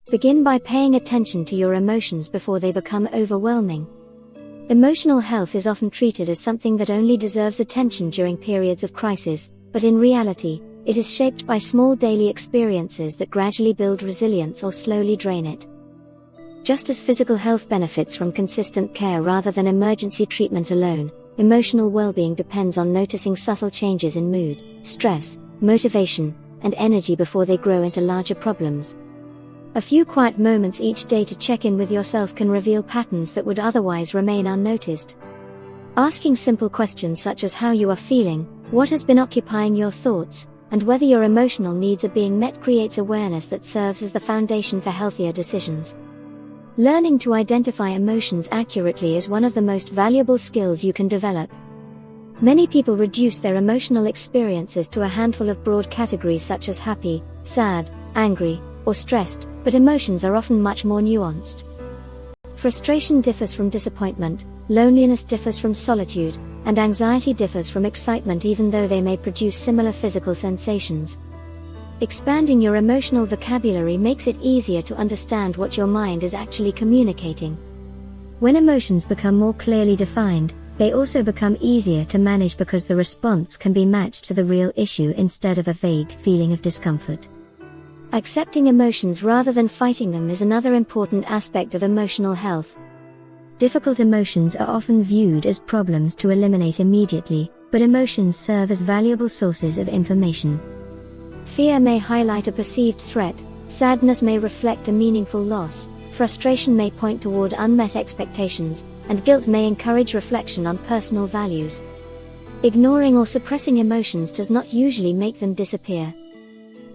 Begin by paying attention to your emotions before they become overwhelming. Emotional health is often treated as something that only deserves attention during periods of crisis, but in reality, it is shaped by small daily experiences that gradually build resilience or slowly drain it. Just as physical health benefits from consistent care rather than emergency treatment alone, emotional well-being depends on noticing subtle changes in mood, stress, motivation, and energy before they grow into larger problems. A few quiet moments each day to check in with yourself can reveal patterns that would otherwise remain unnoticed. Asking simple questions such as how you are feeling, what has been occupying your thoughts, and whether your emotional needs are being met creates awareness that serves as the foundation for healthier decisions. Learning to identify emotions accurately is one of the most valuable skills you can develop. Many people reduce their emotional experiences to a handful of broad categories such as happy, sad, angry, or stressed, but emotions are often much more nuanced. Frustration differs from disappointment, loneliness differs from solitude, and anxiety differs from excitement even though they may produce similar physical sensations. Expanding your emotional vocabulary makes it easier to understand what your mind is actually communicating. When emotions become more clearly defined, they also become easier to manage because the response can be matched to the real issue instead of a vague feeling of discomfort. Accepting emotions rather than fighting them is another important aspect of emotional health. Difficult emotions are often viewed as problems to eliminate immediately, but emotions serve as valuable sources of information. Fear may highlight a perceived threat, sadness may reflect a meaningful loss, frustration may point toward unmet expectations, and guilt may encourage reflection on personal values. Ignoring or suppressing emotions does not usually make them disappear.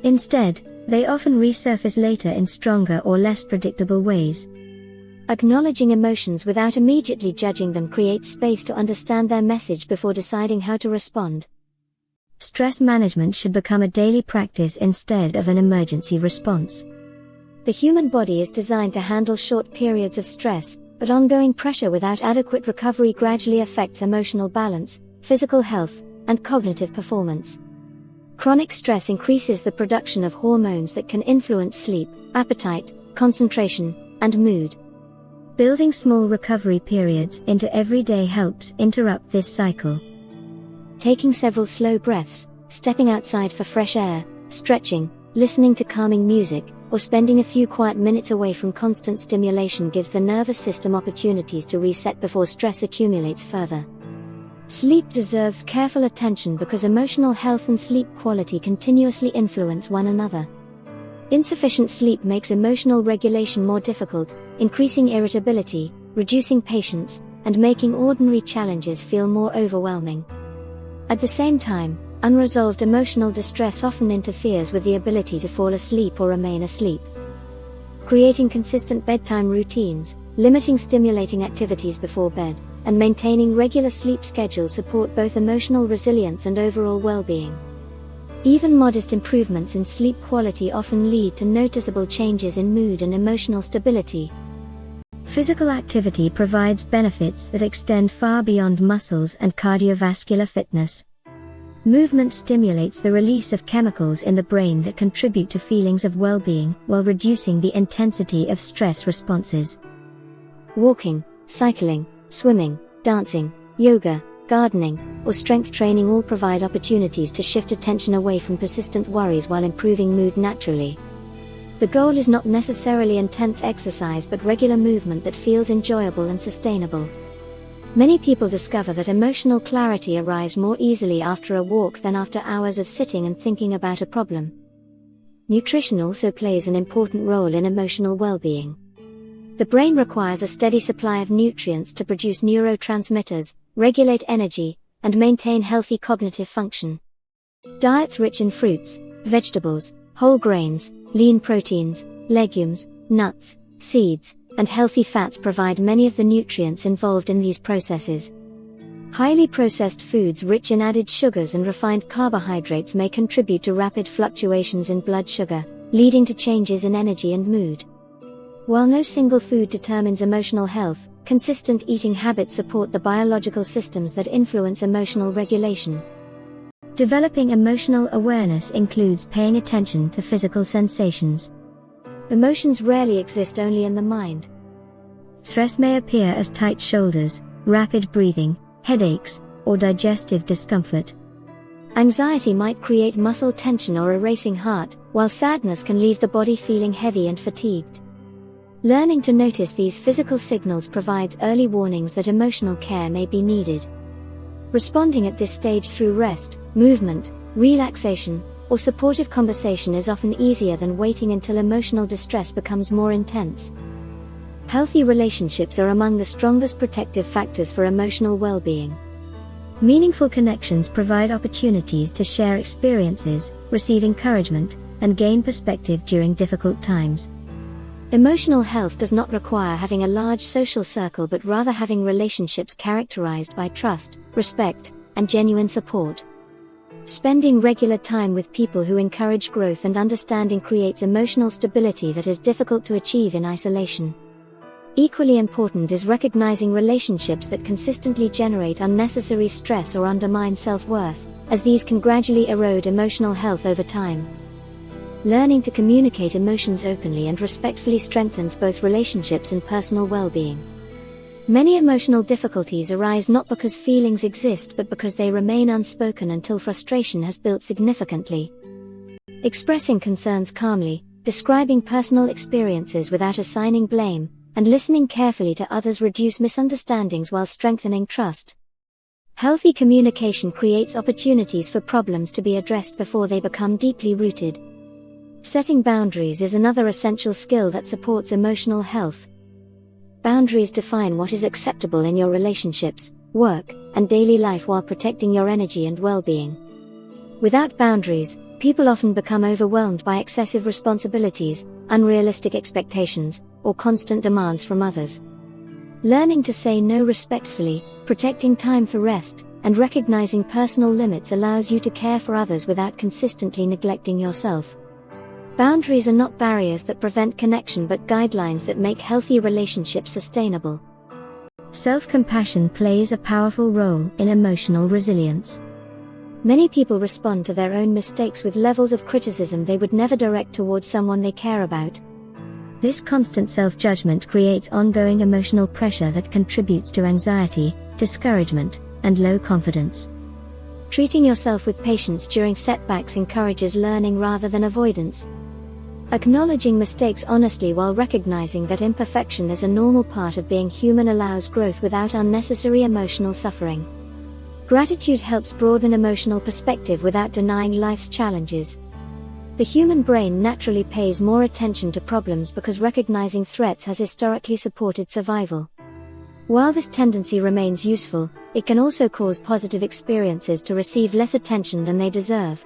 Instead, they often resurface later in stronger or less predictable ways. Acknowledging emotions without immediately judging them creates space to understand their message before deciding how to respond. Stress management should become a daily practice instead of an emergency response. The human body is designed to handle short periods of stress, but ongoing pressure without adequate recovery gradually affects emotional balance, physical health, and cognitive performance. Chronic stress increases the production of hormones that can influence sleep, appetite, concentration, and mood. Building small recovery periods into every day helps interrupt this cycle. Taking several slow breaths, stepping outside for fresh air, stretching, listening to calming music, or spending a few quiet minutes away from constant stimulation gives the nervous system opportunities to reset before stress accumulates further. Sleep deserves careful attention because emotional health and sleep quality continuously influence one another. Insufficient sleep makes emotional regulation more difficult, increasing irritability, reducing patience, and making ordinary challenges feel more overwhelming. At the same time, unresolved emotional distress often interferes with the ability to fall asleep or remain asleep. Creating consistent bedtime routines, limiting stimulating activities before bed, and maintaining regular sleep schedules support both emotional resilience and overall well-being. Even modest improvements in sleep quality often lead to noticeable changes in mood and emotional stability. Physical activity provides benefits that extend far beyond muscles and cardiovascular fitness. Movement stimulates the release of chemicals in the brain that contribute to feelings of well-being while reducing the intensity of stress responses. Walking, cycling, swimming, dancing, yoga, gardening, or strength training all provide opportunities to shift attention away from persistent worries while improving mood naturally. The goal is not necessarily intense exercise but regular movement that feels enjoyable and sustainable. Many people discover that emotional clarity arrives more easily after a walk than after hours of sitting and thinking about a problem. Nutrition also plays an important role in emotional well-being. The brain requires a steady supply of nutrients to produce neurotransmitters, regulate energy, and maintain healthy cognitive function. Diets rich in fruits, vegetables, whole grains, lean proteins, legumes, nuts, seeds, and healthy fats provide many of the nutrients involved in these processes. Highly processed foods rich in added sugars and refined carbohydrates may contribute to rapid fluctuations in blood sugar, leading to changes in energy and mood. While no single food determines emotional health, consistent eating habits support the biological systems that influence emotional regulation. Developing emotional awareness includes paying attention to physical sensations. Emotions rarely exist only in the mind. Stress may appear as tight shoulders, rapid breathing, headaches, or digestive discomfort. Anxiety might create muscle tension or a racing heart, while sadness can leave the body feeling heavy and fatigued. Learning to notice these physical signals provides early warnings that emotional care may be needed. Responding at this stage through rest, movement, relaxation, or supportive conversation is often easier than waiting until emotional distress becomes more intense. Healthy relationships are among the strongest protective factors for emotional well-being. Meaningful connections provide opportunities to share experiences, receive encouragement, and gain perspective during difficult times. Emotional health does not require having a large social circle but rather having relationships characterized by trust, respect, and genuine support. Spending regular time with people who encourage growth and understanding creates emotional stability that is difficult to achieve in isolation. Equally important is recognizing relationships that consistently generate unnecessary stress or undermine self-worth, as these can gradually erode emotional health over time. Learning to communicate emotions openly and respectfully strengthens both relationships and personal well-being. Many emotional difficulties arise not because feelings exist but because they remain unspoken until frustration has built significantly. Expressing concerns calmly, describing personal experiences without assigning blame, and listening carefully to others reduce misunderstandings while strengthening trust. Healthy communication creates opportunities for problems to be addressed before they become deeply rooted. Setting boundaries is another essential skill that supports emotional health. Boundaries define what is acceptable in your relationships, work, and daily life while protecting your energy and well-being. Without boundaries, people often become overwhelmed by excessive responsibilities, unrealistic expectations, or constant demands from others. Learning to say no respectfully, protecting time for rest, and recognizing personal limits allows you to care for others without consistently neglecting yourself. Boundaries are not barriers that prevent connection but guidelines that make healthy relationships sustainable. Self-compassion plays a powerful role in emotional resilience. Many people respond to their own mistakes with levels of criticism they would never direct towards someone they care about. This constant self-judgment creates ongoing emotional pressure that contributes to anxiety, discouragement, and low confidence. Treating yourself with patience during setbacks encourages learning rather than avoidance. Acknowledging mistakes honestly while recognizing that imperfection is a normal part of being human allows growth without unnecessary emotional suffering. Gratitude helps broaden emotional perspective without denying life's challenges. The human brain naturally pays more attention to problems because recognizing threats has historically supported survival. While this tendency remains useful, it can also cause positive experiences to receive less attention than they deserve.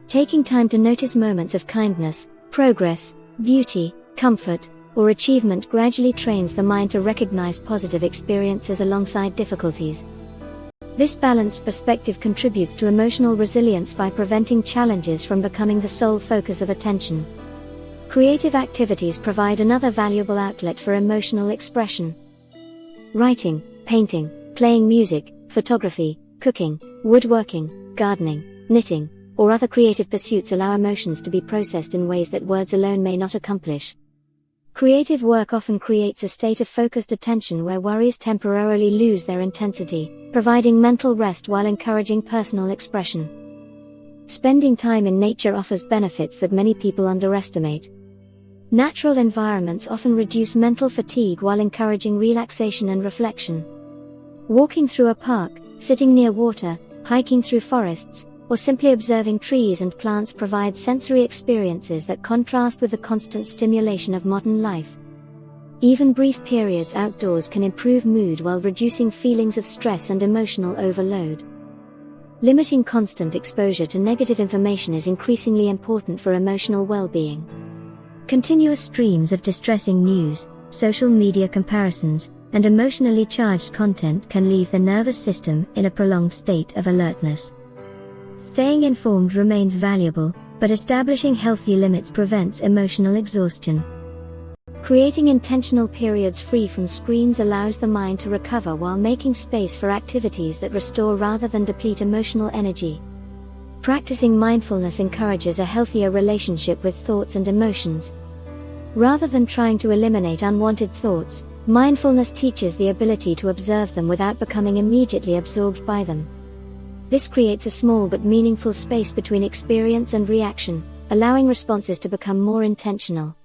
Taking time to notice moments of kindness, progress, beauty, comfort, or achievement gradually trains the mind to recognize positive experiences alongside difficulties. This balanced perspective contributes to emotional resilience by preventing challenges from becoming the sole focus of attention. Creative activities provide another valuable outlet for emotional expression. Writing, painting, playing music, photography, cooking, woodworking, gardening, knitting, or other creative pursuits allow emotions to be processed in ways that words alone may not accomplish. Creative work often creates a state of focused attention where worries temporarily lose their intensity, providing mental rest while encouraging personal expression. Spending time in nature offers benefits that many people underestimate. Natural environments often reduce mental fatigue while encouraging relaxation and reflection. Walking through a park, sitting near water, hiking through forests, or simply observing trees and plants provide sensory experiences that contrast with the constant stimulation of modern life. Even brief periods outdoors can improve mood while reducing feelings of stress and emotional overload. Limiting constant exposure to negative information is increasingly important for emotional well-being. Continuous streams of distressing news, social media comparisons, and emotionally charged content can leave the nervous system in a prolonged state of alertness. Staying informed remains valuable, but establishing healthy limits prevents emotional exhaustion. Creating intentional periods free from screens allows the mind to recover while making space for activities that restore rather than deplete emotional energy. Practicing mindfulness encourages a healthier relationship with thoughts and emotions. Rather than trying to eliminate unwanted thoughts, mindfulness teaches the ability to observe them without becoming immediately absorbed by them. This creates a small but meaningful space between experience and reaction, allowing responses to become more intentional.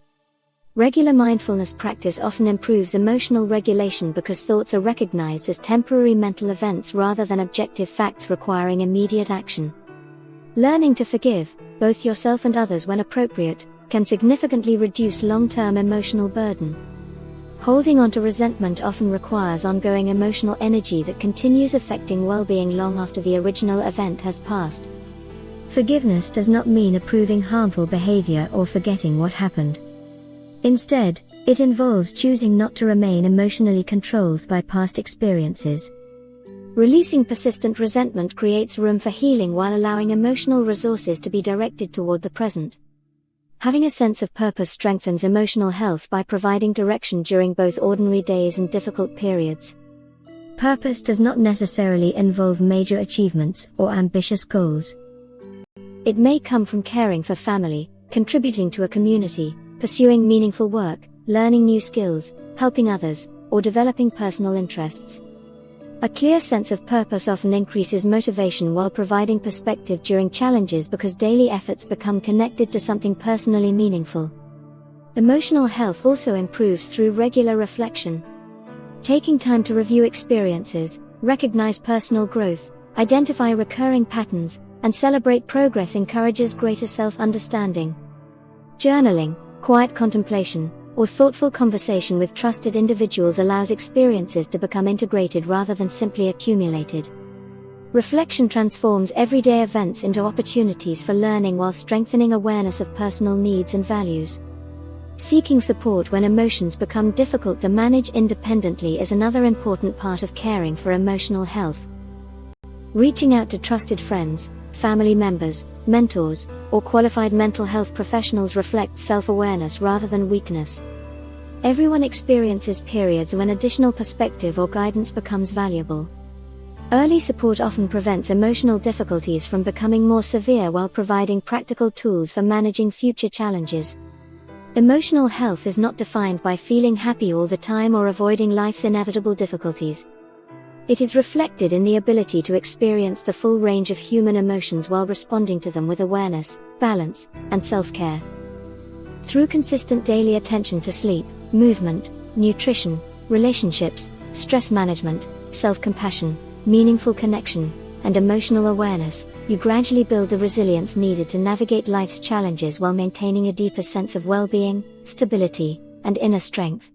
Regular mindfulness practice often improves emotional regulation because thoughts are recognized as temporary mental events rather than objective facts requiring immediate action. Learning to forgive, both yourself and others when appropriate, can significantly reduce long-term emotional burden. Holding on to resentment often requires ongoing emotional energy that continues affecting well-being long after the original event has passed. Forgiveness does not mean approving harmful behavior or forgetting what happened. Instead, it involves choosing not to remain emotionally controlled by past experiences. Releasing persistent resentment creates room for healing while allowing emotional resources to be directed toward the present. Having a sense of purpose strengthens emotional health by providing direction during both ordinary days and difficult periods. Purpose does not necessarily involve major achievements or ambitious goals. It may come from caring for family, contributing to a community, pursuing meaningful work, learning new skills, helping others, or developing personal interests. A clear sense of purpose often increases motivation while providing perspective during challenges because daily efforts become connected to something personally meaningful. Emotional health also improves through regular reflection. Taking time to review experiences, recognize personal growth, identify recurring patterns, and celebrate progress encourages greater self-understanding. Journaling, quiet contemplation, or thoughtful conversation with trusted individuals allows experiences to become integrated rather than simply accumulated. Reflection transforms everyday events into opportunities for learning while strengthening awareness of personal needs and values. Seeking support when emotions become difficult to manage independently is another important part of caring for emotional health. Reaching out to trusted friends, family members, mentors, or qualified mental health professionals reflects self-awareness rather than weakness. Everyone experiences periods when additional perspective or guidance becomes valuable. Early support often prevents emotional difficulties from becoming more severe while providing practical tools for managing future challenges. Emotional health is not defined by feeling happy all the time or avoiding life's inevitable difficulties. It is reflected in the ability to experience the full range of human emotions while responding to them with awareness, balance, and self-care. Through consistent daily attention to sleep, movement, nutrition, relationships, stress management, self-compassion, meaningful connection, and emotional awareness, you gradually build the resilience needed to navigate life's challenges while maintaining a deeper sense of well-being, stability, and inner strength.